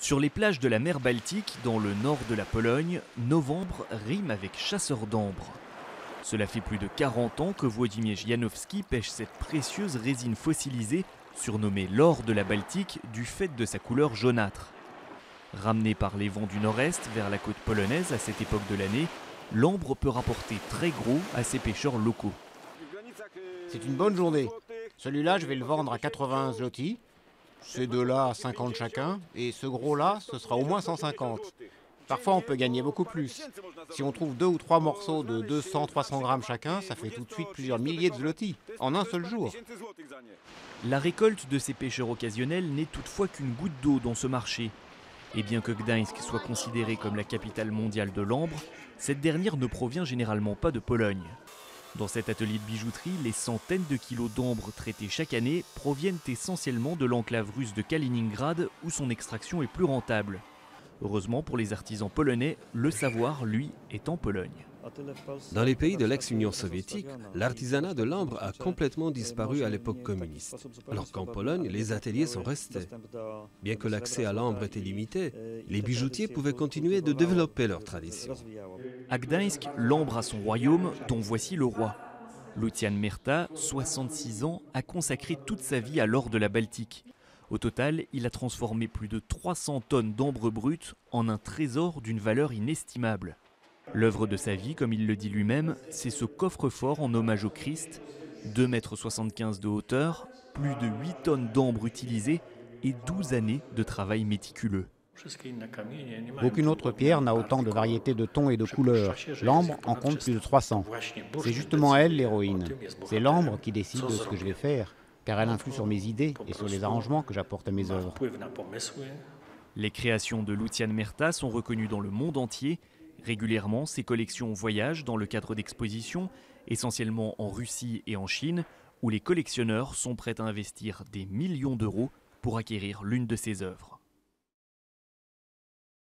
Sur les plages de la mer Baltique, dans le nord de la Pologne, novembre rime avec chasseur d'ambre. Cela fait plus de 40 ans que Włodzimierz Janowski pêche cette précieuse résine fossilisée, surnommée l'or de la Baltique du fait de sa couleur jaunâtre. Ramenée par les vents du nord-est vers la côte polonaise à cette époque de l'année, l'ambre peut rapporter très gros à ses pêcheurs locaux. C'est une bonne journée. Celui-là, je vais le vendre à 80 zloty. Ces deux-là, à 50 chacun. Et ce gros-là, ce sera au moins 150. Parfois, on peut gagner beaucoup plus. Si on trouve 2 ou 3 morceaux de 200-300 grammes chacun, ça fait tout de suite plusieurs milliers de zloty, en un seul jour. La récolte de ces pêcheurs occasionnels n'est toutefois qu'une goutte d'eau dans ce marché. Et bien que Gdańsk soit considérée comme la capitale mondiale de l'ambre, cette dernière ne provient généralement pas de Pologne. Dans cet atelier de bijouterie, les centaines de kilos d'ambre traités chaque année proviennent essentiellement de l'enclave russe de Kaliningrad où son extraction est plus rentable. Heureusement pour les artisans polonais, le savoir, lui, est en Pologne. Dans les pays de l'ex-Union soviétique, l'artisanat de l'ambre a complètement disparu à l'époque communiste, alors qu'en Pologne, les ateliers sont restés. Bien que l'accès à l'ambre était limité, les bijoutiers pouvaient continuer de développer leur tradition. À Gdańsk, l'ambre a son royaume, dont voici le roi. Lucian Merta, 66 ans, a consacré toute sa vie à l'or de la Baltique. Au total, il a transformé plus de 300 tonnes d'ambre brute en un trésor d'une valeur inestimable. L'œuvre de sa vie, comme il le dit lui-même, c'est ce coffre-fort en hommage au Christ, 2,75 m de hauteur, plus de 8 tonnes d'ambre utilisées et 12 années de travail méticuleux. Aucune autre pierre n'a autant de variétés de tons et de couleurs. L'ambre en compte plus de 300. C'est justement elle l'héroïne. C'est l'ambre qui décide de ce que je vais faire, car elle influe sur mes idées et sur les arrangements que j'apporte à mes œuvres. Les créations de Lucian Merta sont reconnues dans le monde entier. Régulièrement, ses collections voyagent dans le cadre d'expositions, essentiellement en Russie et en Chine, où les collectionneurs sont prêts à investir des millions d'euros pour acquérir l'une de ses œuvres.